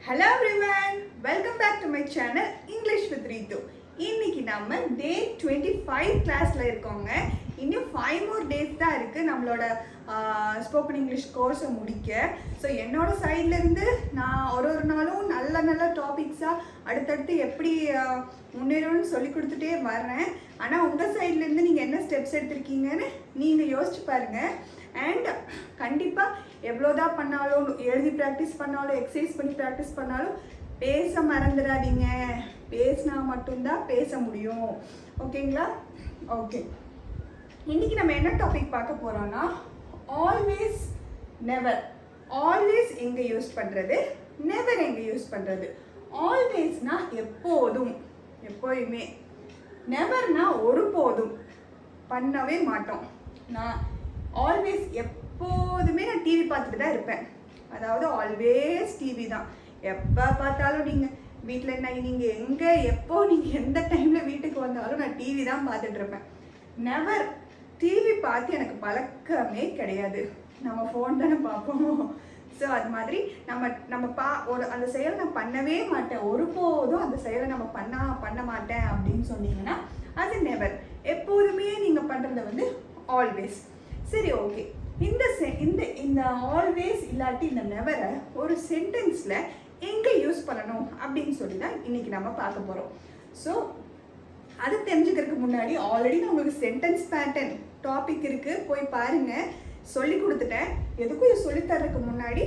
Hello everyone, welcome back to my channel English with Ritu. இன்னைக்கு நம்ம day 25 கிளாஸ்ல இருக்கோங்க. இன்னும் 5 more days தான் இருக்கு நம்மளோட ஸ்போக்கன் இங்கிலீஷ் கோர்ஸை முடிக்க. ஸோ என்னோட சைட்ல இருந்து நான் ஒரு நாளும் நல்ல டாபிக்ஸா அடுத்தடுத்து எப்படி முன்னேறணும்னு சொல்லி கொடுத்துட்டே வர்றேன். ஆனால் உங்கள் சைட்லேருந்து நீங்கள் என்ன ஸ்டெப்ஸ் எடுத்திருக்கீங்கன்னு நீங்கள் யோசிச்சு பாருங்க. அண்ட் கண்டிப்பாக எவ்வளோதான் பண்ணாலும் எழுதி ப்ராக்டிஸ் பண்ணாலும் எக்ஸசைஸ் பண்ணி ப்ராக்டிஸ் பண்ணாலும் பேச மறந்துடாதீங்க. பேசினா மட்டும்தான் பேச முடியும். ஓகேங்களா? ஓகே, இன்னைக்கு நம்ம என்ன டாபிக் பார்க்க போகிறோம்னா ஆல்வேஸ் நெவர். ஆல்வேஸ் எங்கே யூஸ் பண்ணுறது, நெவர் எங்கே யூஸ் பண்ணுறது. ஆல்வேஸ்னா எப்போதும், எப்போயுமே. நெவர்னா ஒருபோதும் பண்ணவே மாட்டோம். நான் ஆல்வேஸ் எப்போதுமே நான் டிவி பார்த்துட்டு தான் இருப்பேன். அதாவது ஆல்வேஸ் டிவி தான். எப்போ பார்த்தாலும் நீங்கள் வீட்டில் நீங்கள் எங்கே எப்போ நீங்கள் எந்த டைமில் வீட்டுக்கு வந்தாலும் நான் டிவி தான் பார்த்துட்டு இருப்பேன். நெவர் டிவி பார்த்து எனக்கு பழக்கமே கிடையாது. நம்ம ஃபோன் தானே பார்ப்போம். ஸோ அது மாதிரி நம்ம ஒரு அந்த செயலை நான் பண்ணவே மாட்டேன். ஒருபோதும் அந்த செயலை நம்ம பண்ண மாட்டேன் அப்படின்னு சொன்னீங்கன்னா அது நெவர். எப்போதுமே நீங்கள் பண்ணுறது வந்து ஆல்வேஸ். சரி, ஓகே. இந்த ஆல்வேஸ் இல்லாட்டி இந்த நெவரை ஒரு சென்டென்ஸில் எங்கே யூஸ் பண்ணணும் அப்படின்னு சொல்லி தான் இன்னைக்கு நம்ம பார்க்க போகிறோம். ஸோ அது தெரிஞ்சுக்கிறதுக்கு முன்னாடி ஆல்ரெடி நான் உங்களுக்கு சென்டென்ஸ் பேட்டர்ன் டாபிக் இருக்குது, போய் பாருங்கள். சொல்லி கொடுத்துட்டேன். எதுக்கும் இது சொல்லித்தரதுக்கு முன்னாடி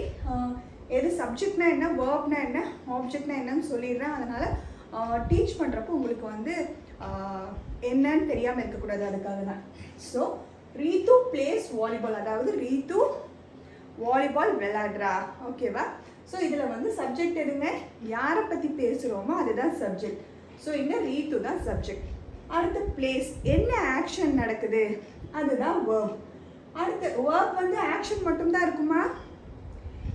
எது சப்ஜெக்ட்னா என்ன, வேர்ப்னா என்ன, ஆப்ஜெக்ட்னா என்னன்னு சொல்லிடுறேன். அதனால் டீச் பண்ணுறப்போ உங்களுக்கு வந்து என்னன்னு தெரியாமல் இருக்கக்கூடாது, அதுக்காக தான். ஸோ ரீத்து பிளேஸ் வாலிபால், அதாவது ரீத்து வாலிபால் விளையாடுறா. ஓகேவா? ஸோ இதில் வந்து சப்ஜெக்ட் எதுங்க, யாரை பற்றி பேசுகிறோமோ அதுதான் சப்ஜெக்ட். ஸோ இங்கே ரீத்து தான் சப்ஜெக்ட். அடுத்து பிளேஸ், என்ன ஆக்ஷன் நடக்குது அதுதான் வேர்ப். அடுத்து வேர்ப் வந்து ஆக்ஷன் மட்டும்தான் இருக்குமா?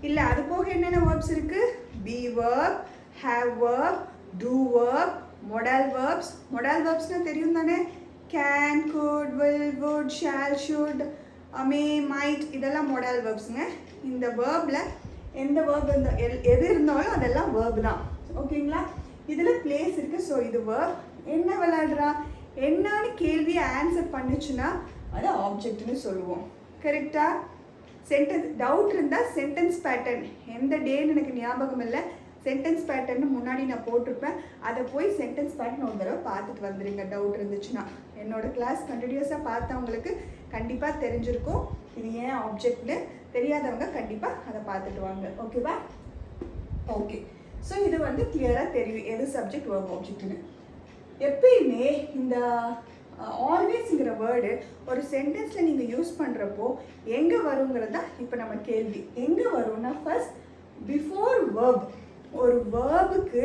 இல்லை, அது போக என்னென்ன வேர்ப்ஸ் இருக்குது? Be verb, have verb, do verb, modal verbs. Modal வேர்ப்ஸ்னால் தெரியும் தானே? Can, could, will, would, shall, should, may, might, இதெல்லாம் மொடல் வேர்ப்ஸுங்க. இந்த வேர்பில் எந்த வேர்ப் எது இருந்தாலும் அதெல்லாம் வேர்ப் தான். ஓகேங்களா? இதில் பிளேஸ் இருக்குது. ஸோ இது வேர்ப். என்ன விளையாடுறா என்னன்னு கேள்வியை ஆன்சர் பண்ணிச்சுன்னா அது ஆப்ஜெக்ட்னு சொல்லுவோம். கரெக்டாக? சென்டென்ஸ் டவுட் இருந்தால் சென்டென்ஸ் பேட்டர்ன் எந்த டேன்னு எனக்கு ஞாபகம் இல்லை. சென்டென்ஸ் பேட்டர்னு முன்னாடி நான் போட்டிருப்பேன். அதை போய் சென்டென்ஸ் பேட்டர்ன் ஒரு தடவை பார்த்துட்டு வந்துடுங்க டவுட் இருந்துச்சுன்னா. என்னோடய கிளாஸ் கண்டினியூஸாக பார்த்தவங்களுக்கு கண்டிப்பாக தெரிஞ்சிருக்கும் இது ஏன் ஆப்ஜெக்ட்னு. தெரியாதவங்க கண்டிப்பாக அதை பார்த்துட்டு வாங்க. ஓகேவா? ஓகே. ஸோ இது வந்து கிளியராக தெரியும் எது சப்ஜெக்ட் வேர்ப் ஆப்ஜெக்ட்னு. எப்பயுமே இந்த ஆல்வேஸ்ங்கிற வேர்டு ஒரு சென்டென்ஸில் நீங்கள் யூஸ் பண்ணுறப்போ எங்கே வருங்கிறது தான் இப்போ நம்ம கேள்வி. எங்கே வரும்னா ஃபர்ஸ்ட் பிஃபோர் வேர்ப். ஒரு வேர்புக்கு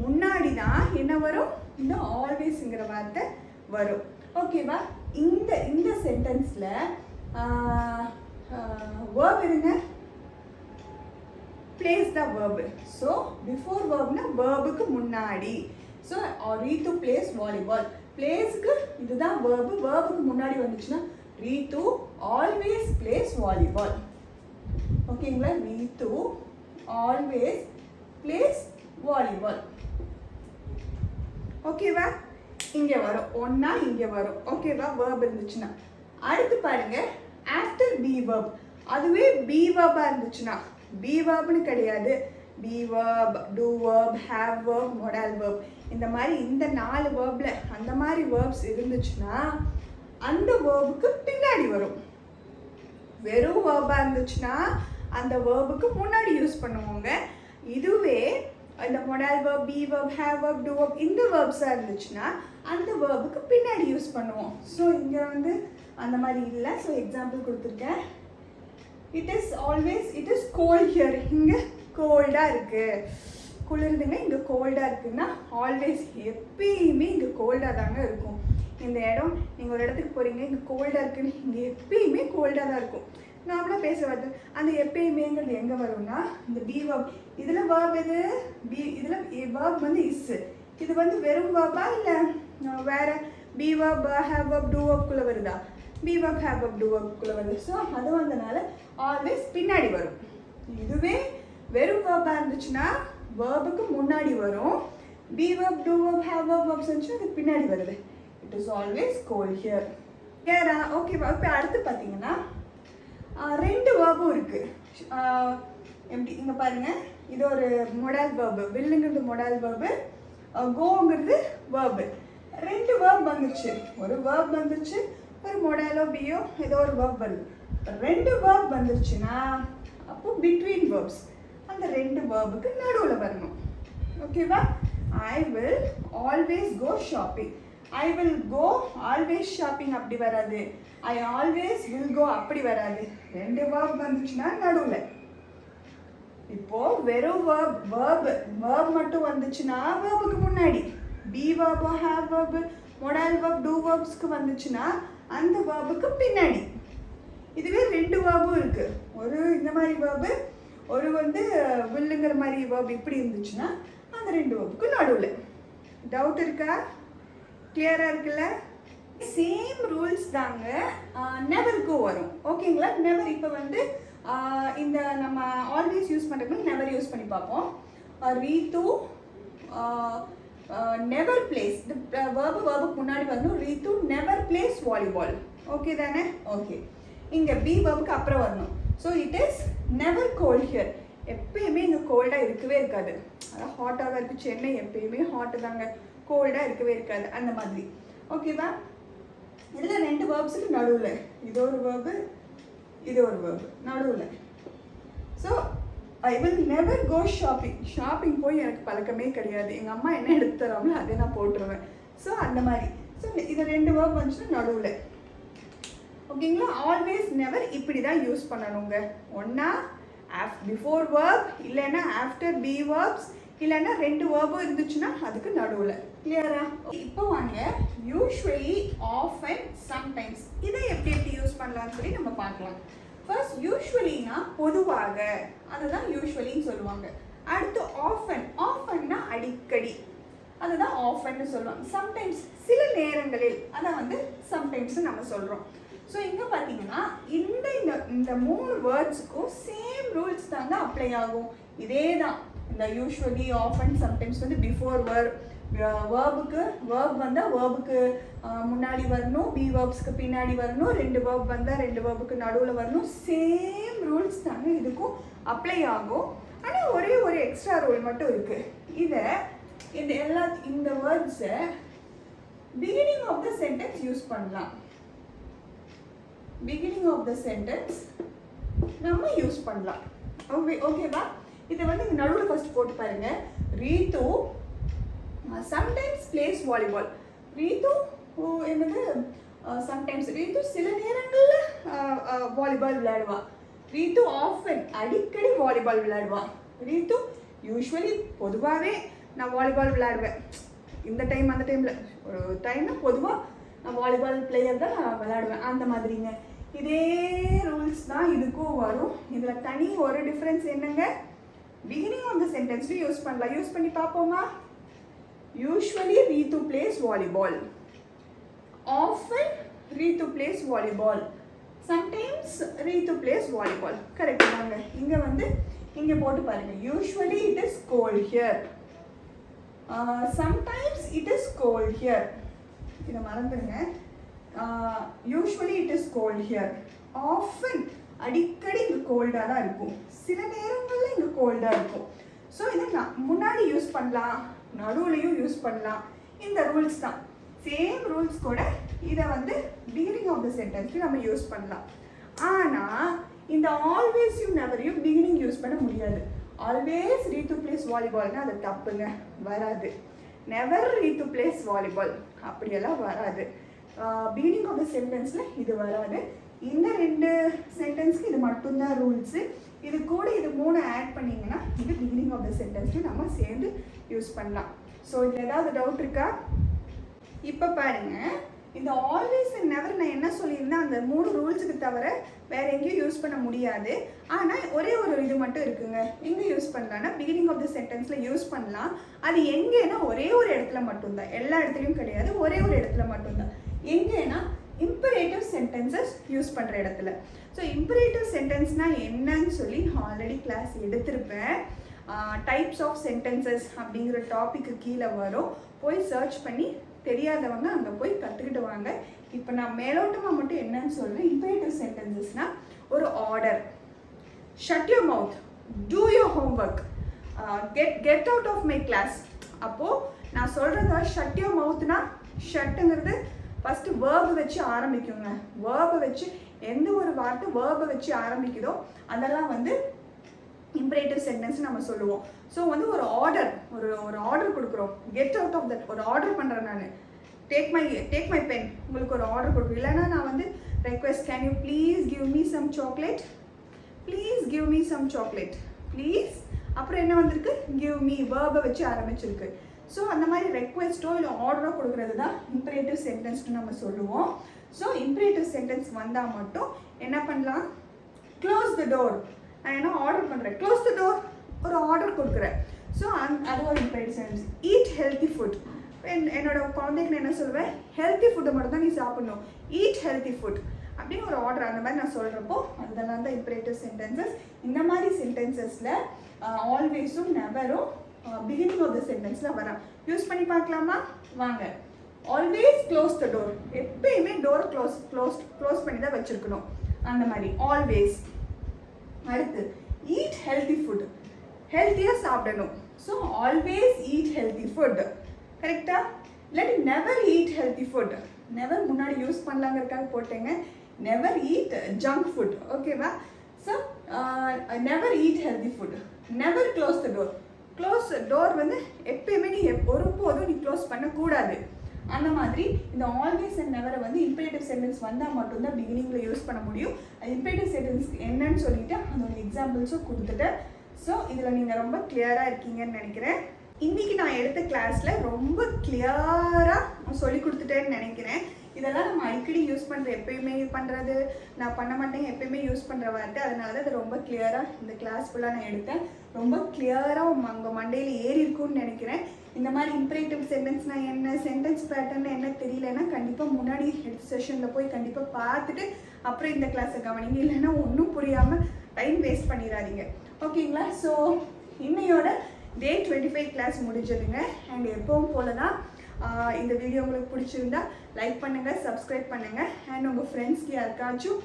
முன்னாடி தான் என்ன வரும்? இந்த ஆல்வேஸ்ங்கிற வார்த்தை வரும். ஓகேவா? இந்த சென்டென்ஸில் வேர்ப் எதுங்க? Plays the verb. So before வேர்ப்னா வேர்புக்கு முன்னாடி. So Ritu plays volleyball. பிளேஸுக்கு இதுதான் வேர்பு. வேர்புக்கு முன்னாடி வந்துச்சுன்னா ரீத்து ஆல்வேஸ் பிளேஸ் வாலிபால். ஓகேங்களா? Ritu always plays volleyball. ஓகேவா? இங்கே வரும் ஒன்றா, இங்கே வரும். ஓகேவா? வேர்ப் இருந்துச்சுன்னா. அடுத்து பாருங்க, ஆஃப்டர் பி வேர்ப். அதுவே பி வேர்பாக இருந்துச்சுன்னா, பி வேர்ப்னு கிடையாது, be verb, do verb, have verb, modal verb, இந்த மாதிரி இந்த 4 வேர்பில் அந்த மாதிரி வேர்ப்ஸ் இருந்துச்சுன்னா அந்த வேர்புக்கு பின்னாடி வரும். வெறும் வேர்பாக இருந்துச்சுன்னா அந்த வேர்புக்கு முன்னாடி யூஸ் பண்ணுவாங்க. இதுவே இந்த modal verb, be verb, have verb, do verb இந்த வேர்ப்ஸாக இருந்துச்சுன்னா அந்த வேர்புக்கு பின்னாடி யூஸ் பண்ணுவோம். ஸோ இங்கே வந்து அந்த மாதிரி இல்லை. ஸோ எக்ஸாம்பிள் கொடுத்துருக்கேன். It is cold here. இங்கே கோல்டாக இருக்குது, குளிருதுங்க. இங்கே கோல்டாக இருக்குன்னா ஆல்வேஸ் எப்பயுமே இங்கே கோல்டாக தாங்க இருக்கும். இந்த இடம் நீங்கள் ஒரு இடத்துக்கு போகிறீங்க, இங்கே கோல்டாக இருக்குன்னு, இங்கே எப்பயுமே கோல்டாக தான் இருக்கும். நார்மலாக பேச வருது. அந்த எப்பயுமேங்கிறது எங்கே வரும்னா இந்த பி வேர்ப். இதில் வேர்ப் எது? இதில் வேர்ப் வந்து இஸ். இது வந்து வெறும் வேர்பா இல்லை வேறு be verb, have verb, do வேர்ப்குள்ளே வருதா? Be verb, have verb, do வேர்ப்குள்ளே வருது. ஸோ அது வந்தனால ஆல்வேஸ் பின்னாடி வரும். இதுவே வெறும் வேர்பாக இருந்துச்சுன்னா வேர்புக்கு முன்னாடி வரும். Be verb, do verb, have verb, verbs வந்துச்சு அதுக்கு பின்னாடி வருது. It is always cold here. கிளியரா? ஓகேவா? இப்போ அடுத்து பார்த்தீங்கன்னா ரெண்டு வேர்பும் இருக்கு. எப்படி இங்கே பாருங்க, இது ஒரு மொடல் வேர்பு. வில்லுங்கிறது மொடல் வேர்பு, கோங்கிறது வேர்பு. ரெண்டு வேர்ப் வந்துச்சு. ஒரு வேர்ப் வந்துச்சு, ஒரு மொடலோ பியோ ஏதோ ஒரு வேர்ப் வருது. ரெண்டு வேர்ப் வந்துருச்சுன்னா அப்போ பிட்வீன் வேர்ப்ஸ், அந்த ரெண்டு வேர்புக்கு நடுவில் வரணும். ஓகேவா? I will always go shopping. I will go always shopping அப்படி வராது. ஐ ஆல்வேஸ் வில் கோ அப்படி வராது. ரெண்டு வேர்ப் வந்துச்சுன்னா நடுவில். இப்போ வெறும் வேர்ப் மட்டும் வந்துச்சுன்னா வேர்புக்கு முன்னாடி, பி வேர்போ have verb, modal verb, do வேர்ப்ஸ்க்கு வந்துச்சுன்னா அந்த வேர்புக்கு பின்னாடி. இதுவே ரெண்டு வேர்பும் இருக்கு. ஒரு இந்த மாதிரி வேர்பு, ஒரு வந்து வில்லுங்கிற மாதிரி வேர்ப் இப்படி இருந்துச்சுன்னா அந்த ரெண்டு வேர்புக்கு நடுவில். டவுட் இருக்கா? கிளியராக இருக்குல்ல? சேம் ரூல்ஸ் தாங்க நெவருக்கும் வரும். ஓகேங்களா? நெவர் இப்போ வந்து இந்த நம்ம ஆல்வேஸ் யூஸ் பண்ணுறதுக்கு நெவர் யூஸ் பண்ணி பார்ப்போம். ரீத்து நெவர் பிளேஸ், வேர்புக்கு முன்னாடி வரணும். Ritu never plays volleyball. Okay தானே? ஓகே. இங்கே பி வேர்புக்கு அப்புறம் வரணும். So it is never cold here. எப்பயுமே இங்கே கோல்டாக இருக்கவே இருக்காது. அதான் ஹாட்டாக தான் இருக்குது. சென்னை எப்பயுமே ஹாட்டு தாங்க, கோல்டாக இருக்கவே இருக்காது. அந்த மாதிரி. ஓகேவா? இதில் ரெண்டு வேர்ப்ஸுக்கு நடுவில், இது ஒரு வேர்பு, இது ஒரு வேர்பு நடுவில். So I will never go shopping. Shopping போய் எனக்கு பழக்கமே கிடையாது. எங்கள் அம்மா என்ன எடுத்து தராங்களோ அதை நான் போட்டுருவேன். ஸோ அந்த மாதிரி. ஸோ இது ரெண்டு வேர்ப் வந்துச்சுன்னா நடுவில். ஓகேங்களா? ஆல்வேஸ் நெவர் இப்படி தான் யூஸ் பண்ணணுங்க. ஒன்றா பிஃபோர் வேர்ப், இல்லைன்னா ஆஃப்டர் பி வேர்ப்ஸ், இல்லைன்னா ரெண்டு வேர்பும் இருந்துச்சுன்னா அதுக்கு நடுவில். கிளியரா? இப்போ வாங்க யூஸ்வலி, ஆஃபன், சம்டைம்ஸ் இதை எப்படி எப்படி யூஸ் பண்ணலாம்னு சொல்லி நம்ம பார்க்கலாம். ஃபர்ஸ்ட் யூஸ்வலினா பொதுவாக, அதுதான் யூஸ்வலின்னு சொல்லுவாங்க. அடுத்து ஆஃபன். ஆஃபன்னா அடிக்கடி, அதுதான் ஆஃபன்னு சொல்லுவாங்க. சம்டைம்ஸ் சில நேரங்களில், அதை வந்து சம்டைம்ஸ் நம்ம சொல்கிறோம். ஸோ இங்கே பார்த்தீங்கன்னா இந்த மூணு வேர்ட்ஸுக்கும் சேம் ரூல்ஸ் தாங்க அப்ளை ஆகும். இதே தான். இந்த யூஸ்வலி, ஆஃபன், சம்டைம்ஸ் வந்து பிஃபோர் வேர்புக்கு வந்தால் வேர்புக்கு முன்னாடி வரணும், பி வேர்ப்ஸ்க்கு பின்னாடி வரணும், ரெண்டு வேர்ப் வந்தால் ரெண்டு வேர்புக்கு நடுவில் வரணும். சேம் ரூல்ஸ் தாங்க இதுக்கும் அப்ளை ஆகும். ஆனால் ஒரே ஒரு எக்ஸ்ட்ரா ரூல் மட்டும் இருக்குது. இதை இந்த வேர்ட்ஸை beginning of the sentence use பண்ணலாம். பிகினிங் ஆஃப் த சென்டென்ஸ் நம்ம யூஸ் பண்ணலாம். ஓகேவா? இதை வந்து இங்கே நடுவில் ஃபர்ஸ்ட் போட்டு பாருங்க. Ritu sometimes plays volleyball. Ritu என்னது? சம்டைம்ஸ். ரீத்து சில நேரங்களில் வாலிபால் விளையாடுவா. ரீத்து ஆஃபன் அடிக்கடி வாலிபால் விளையாடுவா. ரீத்து யூஸ்வலி பொதுவாகவே நான் வாலிபால் விளையாடுவேன். இந்த டைம் அந்த டைமில் ஒரு டைம்னா பொதுவாக நான் வாலிபால் பிளேயர் தான் நான் விளையாடுவேன். அந்த மாதிரிங்க. இதே ரூல்ஸ் தான் இதுக்கும் வரும். இதில் தனி ஒரு டிஃப்ரென்ஸ் என்னங்க? பிகினிங் ஆஃப் த சென்டென்ஸ்லையும் யூஸ் பண்ணலாம். யூஸ் பண்ணி பார்ப்போமா? Usually Ritu plays volleyball. Often Ritu plays volleyball. Sometimes Ritu plays volleyball. Correct தாங்க. இங்கே வந்து இங்கே போட்டு பாருங்க. Usually it is cold here. Sometimes it is cold here. இதை மறந்துடுங்க. Usually it is cold here. Often அடிக்கடி இங்கே கோல்டாக தான் இருக்கும். சில நேரங்களில் இங்கே கோல்டாக இருக்கும். ஸோ இதை முன்னாடி யூஸ் பண்ணலாம், நடுவுலையும் யூஸ் பண்ணலாம். இந்த ரூல்ஸ் தான். சேம் ரூல்ஸ் கூட இதை வந்து பிகினிங் ஆஃப் த சென்டென்ஸ்க்கு நம்ம யூஸ் பண்ணலாம். ஆனால் இந்த ஆல்வேஸையும் நெவரையும் பிகினிங் யூஸ் பண்ண முடியாது. ஆல்வேஸ் ரீத்து பிளேஸ் வாலிபால்னா அது தப்புங்க, வராது. நெவர் ரீத்து பிளேஸ் வாலிபால் அப்படியெல்லாம் வராது. பிகினிங் ஆஃப் த சென்டென்ஸில் இது வராது. இந்த ரெண்டு சென்டென்ஸ்க்கு இது மட்டும்தான் ரூல்ஸு. இது கூட இது மூணு ஆட் பண்ணிங்கன்னா இது பிகினிங் ஆஃப் த சென்டென்ஸ்க்கு நம்ம சேர்ந்து யூஸ் பண்ணலாம். ஸோ இதில் ஏதாவது டவுட் இருக்கா? இப்போ பாருங்கள், இந்த ஆல்வேஸ் அண்ட் நெவர் நான் என்ன சொல்லியிருந்தேன், அந்த மூணு ரூல்ஸுக்கு தவிர வேறு எங்கேயும் யூஸ் பண்ண முடியாது. ஆனால் ஒரே ஒரு இது மட்டும் இருக்குங்க. எங்கே யூஸ் பண்ணலான்னா பிகினிங் ஆஃப் த சென்டென்ஸில் யூஸ் பண்ணலாம். அது எங்கேன்னா ஒரே ஒரு இடத்துல மட்டும்தான், எல்லா இடத்துலையும் கிடையாது, ஒரே ஒரு இடத்துல மட்டும்தான். எங்கேன்னா இம்பரேட்டிவ் சென்டென்சஸ் யூஸ் பண்ணுற இடத்துல. ஸோ இம்பரேட்டிவ் சென்டென்ஸ்னால் என்னன்னு சொல்லி ஆல்ரெடி கிளாஸ் எடுத்திருப்பேன். டைப்ஸ் ஆஃப் சென்டென்சஸ் அப்படிங்கிற டாப்பிக்கு கீழே வரும். போய் சர்ச் பண்ணி தெரியாதவங்க அங்கே போய் கற்றுக்கிட்டு வாங்க. இப்போ நான் மேலோட்டமாக மட்டும் என்னன்னு சொல்கிறேன். இம்பேரேட்டிவ் சென்டென்சஸ்னால் ஒரு order, shut your mouth, do your homework, get out of my class. அப்போது நான் சொல்கிறத ஷட் யுவர் மவுத்னா, ஷட்டுங்கிறது ஃபஸ்ட்டு வேர்பை வச்சு ஆரம்பிக்குங்க. வேர்பை வச்சு எந்த ஒரு வார்த்தை வேர்பை வச்சு ஆரம்பிக்குதோ அதெல்லாம் வந்து இம்பரேட்டிவ் சென்டென்ஸ் நம்ம சொல்லுவோம். ஸோ வந்து ஒரு ஆர்டர் ஒரு ஆர்டர் கொடுக்குறோம், கெட் அவுட் ஆஃப் தட், ஒரு ஆர்டர் பண்ணுறேன் நான், டேக் மை பென், உங்களுக்கு ஒரு ஆர்டர் கொடுக்குறேன். இல்லைன்னா நான் வந்து request, can you please give me some chocolate, please give me some chocolate, please. அப்புறம் என்ன வந்திருக்கு, கிவ் மீ, வேர்பை வச்சு ஆரம்பிச்சிருக்கு. ஸோ அந்த மாதிரி ரெக்வெஸ்ட்டோ இல்லை ஆர்டரோ கொடுக்குறது தான் இம்பரேட்டிவ் சென்டென்ஸ்னு நம்ம சொல்லுவோம். ஸோ இம்பரேட்டிவ் சென்டென்ஸ் வந்தால் மட்டும் என்ன பண்ணலாம், க்ளோஸ் த டோர். நான் என்ன ஆர்டர் பண்ணுறேன், க்ளோஸ் த டோர், ஒரு ஆர்டர் கொடுக்குறேன். ஸோ அது ஒரு imperative sentence. Eat healthy food. என்னோட குழந்தைக்கு நான் என்ன சொல்வேன், ஹெல்த்தி ஃபுட்டை மட்டும் தான் நீ சாப்பிடணும், ஈட் ஹெல்த்தி ஃபுட் அப்படின்னு ஒரு ஆர்டர் அந்த மாதிரி நான் சொல்கிறப்போ அதெல்லாம் தான் இம்பரேட்டிவ் சென்டென்சஸ். இந்த மாதிரி சென்டென்சஸில் ஆல்வேஸும் நெவரும் பிகினிங் ஆஃப் த சென்டென்ஸில் வரான். யூஸ் பண்ணி பார்க்கலாமா வாங்க. ஆல்வேஸ் க்ளோஸ் த டோர், எப்பயுமே டோர் க்ளோஸ் பண்ணி தான் வச்சுருக்கணும். அந்த மாதிரி ஆல்வேஸ். அடுத்து ஈட் ஹெல்த்தி ஃபுட், ஹெல்த்தியாக சாப்பிடணும். So always eat healthy food. கரெக்டாக? இல்லாட்டி never eat healthy food. Never முன்னாடி யூஸ் பண்ணலாங்கிறதுக்காக போட்டேங்க. Never eat junk food. ஓகேவா? So never eat healthy food, never close the door. Close door வந்து எப்பயுமே நீ ஒருபோதும் நீ க்ளோஸ் பண்ணக்கூடாது. அந்த மாதிரி இந்த ஆல்வேஸ் அண்ட் நெவரை வந்து இம்பரேட்டிவ் சென்டென்ஸ் வந்தால் மட்டும்தான் பிகினிங்கில் யூஸ் பண்ண முடியும். இம்பரேட்டிவ் சென்டென்ஸ் என்னன்னு சொல்லிட்டு அதோட எக்ஸாம்பிள்ஸும் கொடுத்துட்டேன். ஸோ இதில் நீங்கள் ரொம்ப கிளியராக இருக்கீங்கன்னு நினைக்கிறேன். இன்றைக்கி நான் எடுத்த கிளாஸில் ரொம்ப கிளியராக சொல்லி கொடுத்துட்டேன்னு நினைக்கிறேன். இதெல்லாம் நம்ம அடிக்கடி யூஸ் பண்ணுற, எப்பயுமே பண்ணுறது, நான் பண்ண மாட்டேன், எப்பயுமே யூஸ் பண்ணுற வார்த்தை. அதனால தான் அது ரொம்ப கிளியராக இந்த கிளாஸ் ஃபுல்லாக நான் எடுத்தேன். ரொம்ப கிளியராக உங்கள் மண்டையில் ஏறி இருக்கும்னு நினைக்கிறேன். இந்த மாதிரி இம்பரேட்டிவ் சென்டென்ஸ்னால் என்ன, சென்டென்ஸ் பேட்டர்ன் என்ன தெரியலன்னா கண்டிப்பாக முன்னாடி ஹெல்த் செஷனில் போய் கண்டிப்பாக பார்த்துட்டு அப்புறம் இந்த கிளாஸை கவனிங்க. இல்லைன்னா ஒன்றும் புரியாமல் டைம் வேஸ்ட் பண்ணிடாதீங்க. ஓகேங்களா? ஸோ இன்னையோட Day 25 கிளாஸ் முடிஞ்சதுங்க. அண்ட் எப்பவும் போல தான் இந்த வீடியோ உங்களுக்கு பிடிச்சிருந்தா லைக் பண்ணுங்கள், சப்ஸ்கிரைப் பண்ணுங்கள். அண்ட் உங்கள் ஃப்ரெண்ட்ஸ்க்கு யாருக்காச்சும்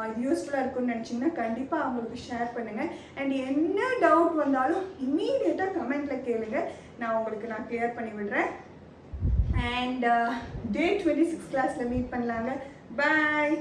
இது யூஸ்ஃபுல்லாக இருக்குன்னு நினச்சிங்கன்னா கண்டிப்பாக அவங்களுக்கு ஷேர் பண்ணுங்கள். அண்ட் என்ன டவுட் வந்தாலும் இம்மீடியட்டாக கமெண்ட்டில் கேளுங்க, நான் கிளியர் பண்ணி விடுறேன். அண்ட் Day 26 கிளாஸில் மீட் பண்ணலாங்க. பாய்.